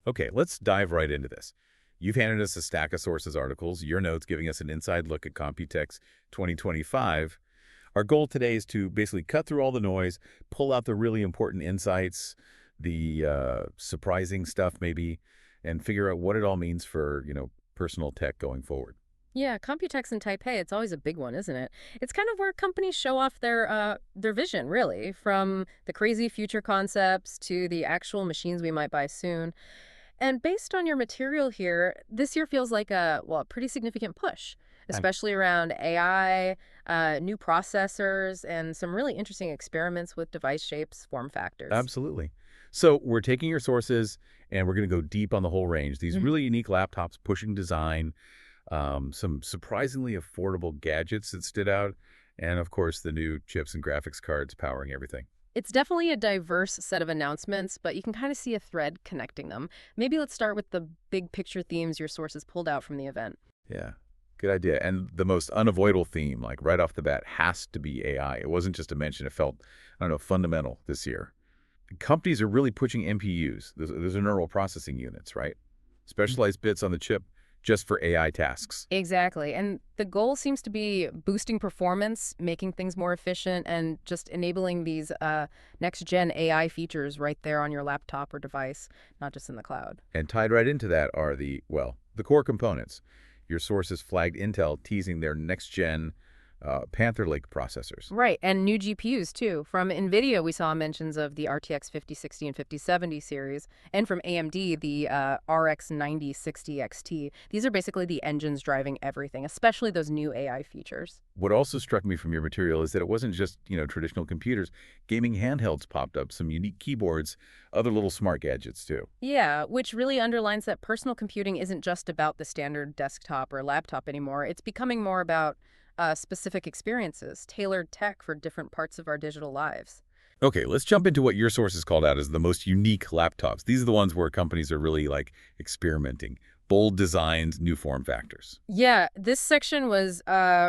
Okay, let's dive right into this. You've handed us a stack of sources articles, your notes giving us an inside look at Computex 2025. Our goal today is to basically cut through all the noise, pull out the really important insights, the surprising stuff maybe, and figure out what it all means for, personal tech going forward. Yeah, Computex in Taipei, it's always a big one, isn't it? It's kind of where companies show off their vision, really, from the crazy future concepts to the actual machines we might buy soon. And based on your material here, this year feels like a pretty significant push, Ab- especially around AI, new processors, and some really interesting experiments with device shapes, form factors. Absolutely. So we're taking your sources and we're going to go deep on the whole range. These really unique laptops pushing design, some surprisingly affordable gadgets that stood out, and of course the new chips and graphics cards powering everything. It's definitely a diverse set of announcements, but you can kind of see a thread connecting them. Maybe let's start with the big picture themes your sources pulled out from the event. Yeah, good idea. And the most unavoidable theme, like right off the bat, has to be AI. It wasn't just a mention. It felt, I don't know, fundamental this year. Companies are really pushing NPUs. Those are neural processing units, right? Specialized bits on the chip just for AI tasks. Exactly. And the goal seems to be boosting performance, making things more efficient, and just enabling these next gen AI features right there on your laptop or device, not just in the cloud. And tied right into that are the core components. Your sources flagged Intel teasing their next-gen Panther Lake processors. Right, and new GPUs too. From Nvidia, we saw mentions of the RTX 5060 and 5070 series, and from AMD, the RX 9060 XT. These are basically the engines driving everything, especially those new AI features. What also struck me from your material is that it wasn't just, traditional computers. Gaming handhelds popped up, some unique keyboards, other little smart gadgets too. Yeah, which really underlines that personal computing isn't just about the standard desktop or laptop anymore. It's becoming more about specific experiences, tailored tech for different parts of our digital lives. Okay, let's jump into what your sources called out as the most unique laptops. These are the ones where companies are really like experimenting. Bold designs, new form factors. Yeah, this section was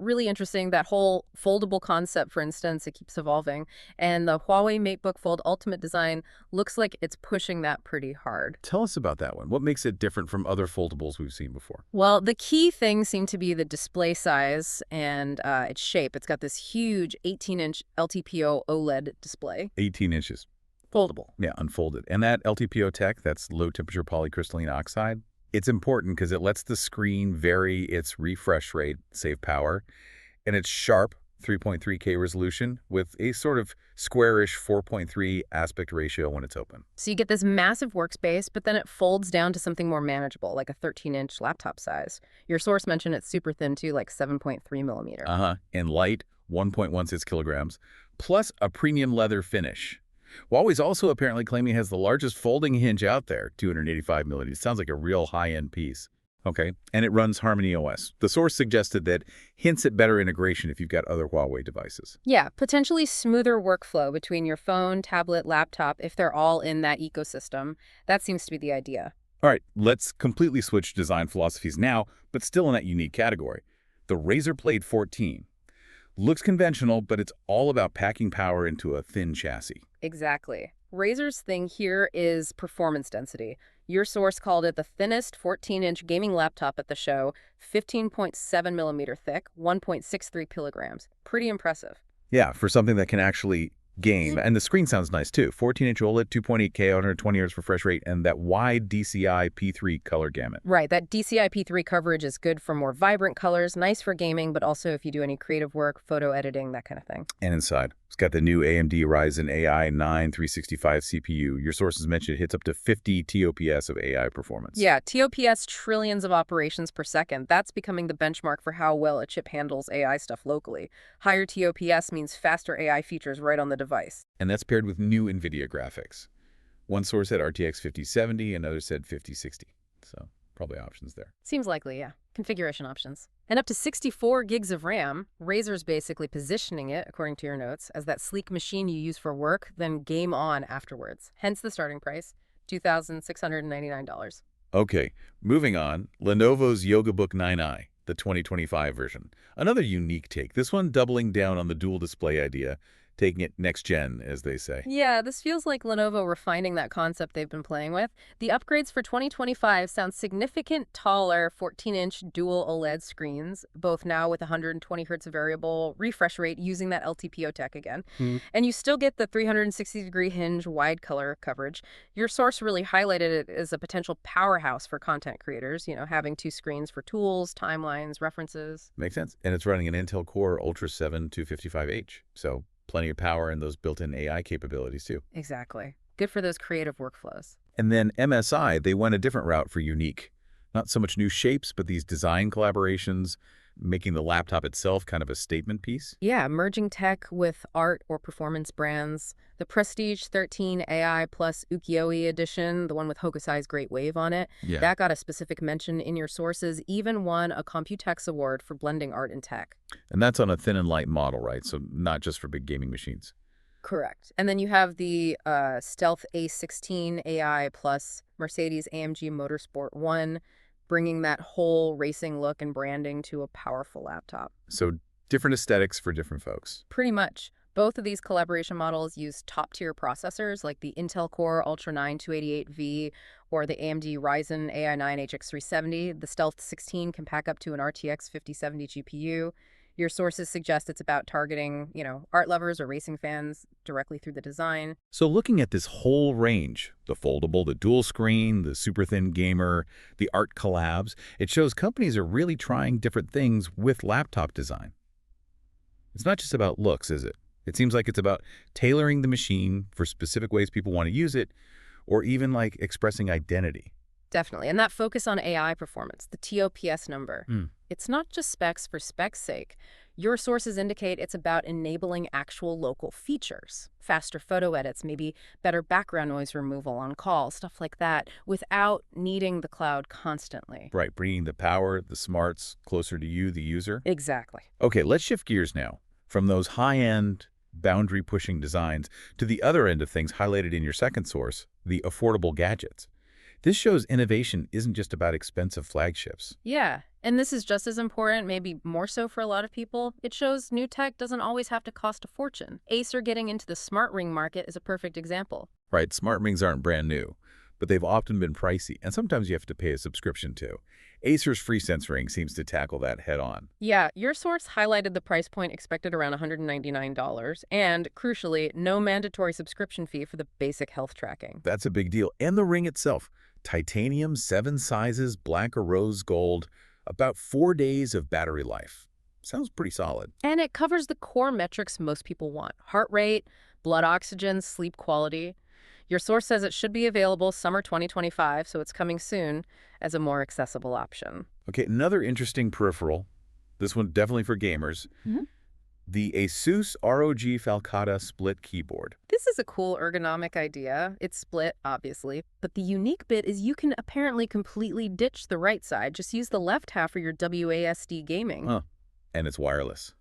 really interesting. That whole foldable concept, for instance, it keeps evolving. And the Huawei MateBook Fold Ultimate design looks like it's pushing that pretty hard. Tell us about that one. What makes it different from other foldables we've seen before? Well, the key thing seemed to be the display size and its shape. It's got this huge 18-inch LTPO OLED display. 18 inches. Foldable. Yeah, unfolded. And that LTPO tech, that's low temperature polycrystalline oxide, it's important because it lets the screen vary its refresh rate, save power, and it's sharp 3.3K resolution with a sort of squarish 4.3 aspect ratio when it's open. So you get this massive workspace, but then it folds down to something more manageable, like a 13-inch laptop size. Your source mentioned it's super thin too, like 7.3 millimeter. And light, 1.16 kilograms, plus a premium leather finish. Huawei's also apparently claiming it has the largest folding hinge out there, 285 millimeters. Sounds like a real high-end piece. Okay, and it runs Harmony OS. The source suggested that hints at better integration if you've got other Huawei devices. Yeah, potentially smoother workflow between your phone, tablet, laptop, if they're all in that ecosystem. That seems to be the idea. All right, let's completely switch design philosophies now, but still in that unique category. The Razer Blade 14 looks conventional, but it's all about packing power into a thin chassis. Exactly. Razer's thing here is performance density. Your source called it the thinnest 14-inch gaming laptop at the show, 15.7 millimeter thick, 1.63 kilograms. Pretty impressive. Yeah, for something that can actually game. And the screen sounds nice too. 14-inch OLED, 2.8K, 120 Hz refresh rate, and that wide DCI P3 color gamut. Right, that DCI P3 coverage is good for more vibrant colors, nice for gaming, but also if you do any creative work, photo editing, that kind of thing. And inside, it's got the new AMD Ryzen AI 9 365 CPU. Your sources mentioned it hits up to 50 TOPS of AI performance. Yeah, TOPS, trillions of operations per second. That's becoming the benchmark for how well a chip handles AI stuff locally. Higher TOPS means faster AI features right on the device. And that's paired with new NVIDIA graphics. One source said RTX 5070, another said 5060. So probably options there. Seems likely, yeah. Configuration options. And up to 64 gigs of RAM, Razer's basically positioning it, according to your notes, as that sleek machine you use for work, then game on afterwards. Hence the starting price, $2,699. Okay, moving on. Lenovo's Yoga Book 9i, the 2025 version. Another unique take, this one doubling down on the dual display idea, taking it next gen, as they say. Yeah, this feels like Lenovo refining that concept they've been playing with. The upgrades for 2025 sound significant taller 14-inch dual OLED screens, both now with 120 Hz variable refresh rate using that LTPO tech again. Hmm. And you still get the 360-degree hinge wide color coverage. Your source really highlighted it as a potential powerhouse for content creators, having two screens for tools, timelines, references. Makes sense. And it's running an Intel Core Ultra 7 255H, so plenty of power and those built-in AI capabilities too. Exactly. Good for those creative workflows. And then MSI, they went a different route for unique. Not so much new shapes, but these design collaborations, making the laptop itself kind of a statement piece. Yeah, merging tech with art or performance brands. The Prestige 13 AI plus Ukiyo-e edition, the one with Hokusai's Great Wave on it, Yeah. that got a specific mention in your sources, even won a Computex award for blending art and tech. And that's on a thin and light model, right? So not just for big gaming machines. Correct. And then you have the Stealth A16 AI plus Mercedes AMG Motorsport 1, bringing that whole racing look and branding to a powerful laptop. So different aesthetics for different folks. Pretty much. Both of these collaboration models use top-tier processors like the Intel Core Ultra 9 288V or the AMD Ryzen AI9 HX370. The Stealth 16 can pack up to an RTX 5070 GPU. Your sources suggest it's about targeting, art lovers or racing fans directly through the design. So looking at this whole range, the foldable, the dual screen, the super thin gamer, the art collabs, it shows companies are really trying different things with laptop design. It's not just about looks, is it? It seems like it's about tailoring the machine for specific ways people want to use it, or even like expressing identity. Definitely. And that focus on AI performance, the TOPS number, it's not just specs for specs' sake. Your sources indicate it's about enabling actual local features, faster photo edits, maybe better background noise removal on call, stuff like that, without needing the cloud constantly. Right, bringing the power, the smarts closer to you, the user. Exactly. Okay, let's shift gears now from those high-end, boundary-pushing designs to the other end of things highlighted in your second source, the affordable gadgets. This shows innovation isn't just about expensive flagships. Yeah, and this is just as important, maybe more so for a lot of people. It shows new tech doesn't always have to cost a fortune. Acer getting into the smart ring market is a perfect example. Right, smart rings aren't brand new, but they've often been pricey, and sometimes you have to pay a subscription too. Acer's FreeSense ring seems to tackle that head-on. Yeah, your source highlighted the price point expected around $199, and crucially, no mandatory subscription fee for the basic health tracking. That's a big deal. And the ring itself. Titanium, 7 sizes, black or rose gold, about 4 days of battery life. Sounds pretty solid. And it covers the core metrics most people want: heart rate, blood oxygen, sleep quality. Your source says it should be available summer 2025, so it's coming soon, as a more accessible option. Okay, another interesting peripheral, this one definitely for gamers, the Asus ROG Falcata split keyboard. This is a cool ergonomic idea. It's split, obviously, but the unique bit is you can apparently completely ditch the right side. Just use the left half for your WASD gaming. Huh. And it's wireless.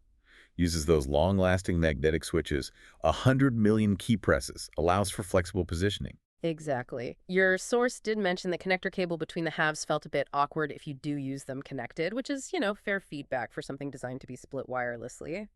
Uses those long-lasting magnetic switches, 100 million key presses, allows for flexible positioning. Exactly. Your source did mention the connector cable between the halves felt a bit awkward if you do use them connected, which is, fair feedback for something designed to be split wirelessly.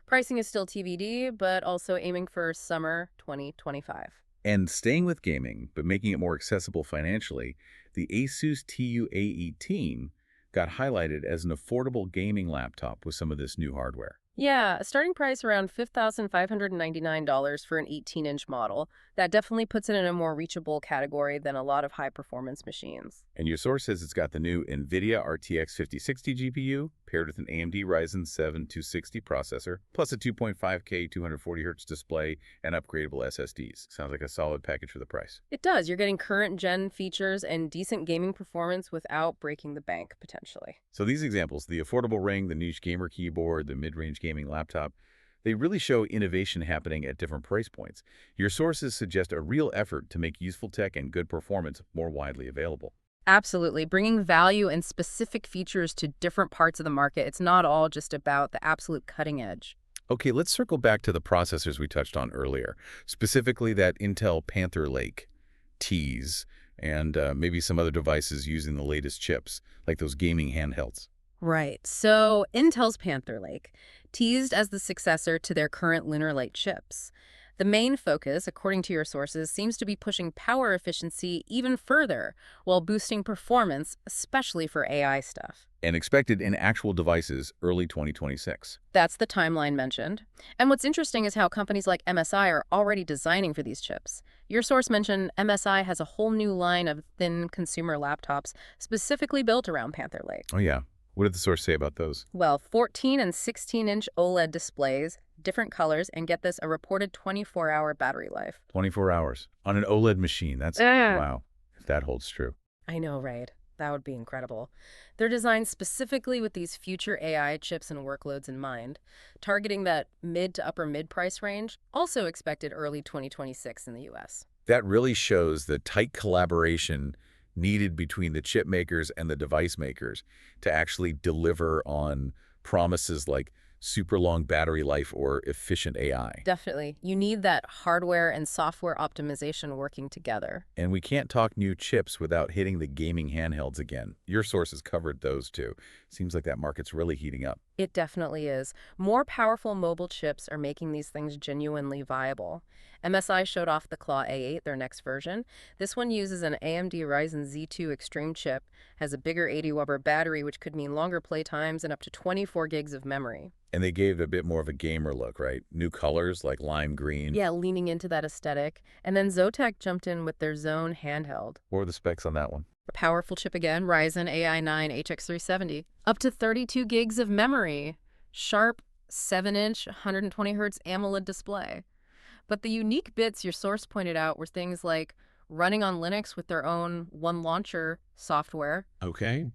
Pricing is still TBD, but also aiming for summer 2025. And staying with gaming, but making it more accessible financially, the Asus TUAE-18 got highlighted as an affordable gaming laptop with some of this new hardware. Yeah, a starting price around $5,599 for an 18-inch model. That definitely puts it in a more reachable category than a lot of high-performance machines. And your source says it's got the new Nvidia RTX 5060 GPU paired with an AMD Ryzen 7 260 processor, plus a 2.5K 240Hz display and upgradable SSDs. Sounds like a solid package for the price. It does. You're getting current-gen features and decent gaming performance without breaking the bank, potentially. So these examples, the affordable ring, the niche gamer keyboard, the mid-range gaming laptop, they really show innovation happening at different price points. Your sources suggest a real effort to make useful tech and good performance more widely available. Absolutely. Bringing value and specific features to different parts of the market. It's not all just about the absolute cutting edge. Okay, let's circle back to the processors we touched on earlier, specifically that Intel Panther Lake, T's, and maybe some other devices using the latest chips, like those gaming handhelds. Right. So Intel's Panther Lake, teased as the successor to their current Lunar Lake chips. The main focus, according to your sources, seems to be pushing power efficiency even further while boosting performance, especially for AI stuff. And expected in actual devices early 2026. That's the timeline mentioned. And what's interesting is how companies like MSI are already designing for these chips. Your source mentioned MSI has a whole new line of thin consumer laptops specifically built around Panther Lake. Oh yeah. What did the source say about those? Well, 14 and 16-inch OLED displays, different colors, and get this, a reported 24-hour battery life. 24 hours on an OLED machine. That's, Ah. wow, if that holds true. I know, right? That would be incredible. They're designed specifically with these future AI chips and workloads in mind, targeting that mid to upper mid-price range, also expected early 2026 in the US. That really shows the tight collaboration needed between the chip makers and the device makers to actually deliver on promises like super long battery life or efficient AI. Definitely. You need that hardware and software optimization working together. And we can't talk new chips without hitting the gaming handhelds again. Your sources covered those too. Seems like that market's really heating up. It definitely is. More powerful mobile chips are making these things genuinely viable. MSI showed off the Claw A8, their next version. This one uses an AMD Ryzen Z2 Extreme chip, has a bigger 80 watt battery, which could mean longer play times and up to 24 gigs of memory. And they gave it a bit more of a gamer look, right? New colors like lime green. Yeah, leaning into that aesthetic. And then Zotac jumped in with their Zone handheld. What were the specs on that one? A powerful chip again, Ryzen AI9 HX370. Up to 32 gigs of memory. Sharp 7-inch 120 Hz AMOLED display. But the unique bits your source pointed out were things like running on Linux with their own One Launcher software, Okay.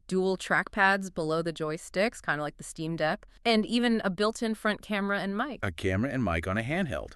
dual trackpads below the joysticks, kind of like the Steam Deck, and even a built-in front camera and mic. A camera and mic on a handheld.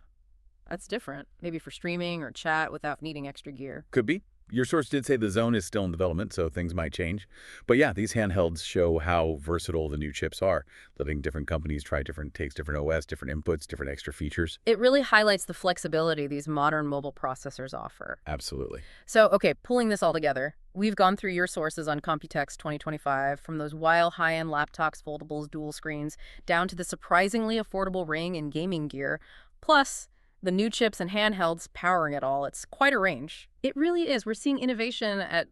That's different, maybe for streaming or chat without needing extra gear. Could be. Your source did say the Zone is still in development, so things might change. But yeah, these handhelds show how versatile the new chips are, letting different companies try different OS, different inputs, different extra features. It really highlights the flexibility these modern mobile processors offer. Absolutely. So, okay, pulling this all together, we've gone through your sources on Computex 2025, from those wild high-end laptops, foldables, dual screens, down to the surprisingly affordable Ring and gaming gear, plus the new chips and handhelds powering it all. It's quite a range. It really is. We're seeing innovation at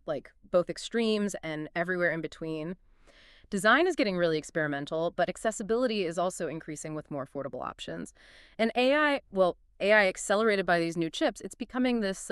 both extremes and everywhere in between. Design is getting really experimental, but accessibility is also increasing with more affordable options. And AI accelerated by these new chips, it's becoming this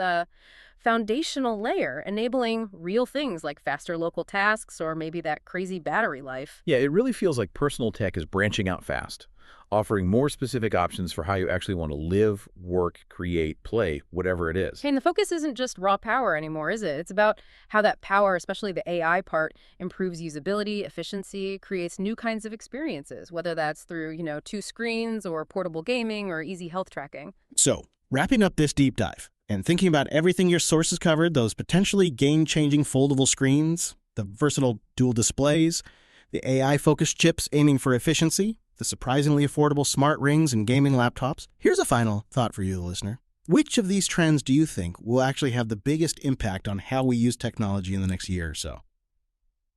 foundational layer, enabling real things like faster local tasks or maybe that crazy battery life. Yeah, it really feels like personal tech is branching out fast, offering more specific options for how you actually want to live, work, create, play, whatever it is. Okay, and the focus isn't just raw power anymore, is it? It's about how that power, especially the AI part, improves usability, efficiency, creates new kinds of experiences, whether that's through, two screens or portable gaming or easy health tracking. So, wrapping up this deep dive and thinking about everything your sources covered, those potentially game-changing foldable screens, the versatile dual displays, the AI-focused chips aiming for efficiency, the surprisingly affordable smart rings and gaming laptops. Here's a final thought for you, the listener. Which of these trends do you think will actually have the biggest impact on how we use technology in the next year or so?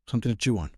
Something to chew on.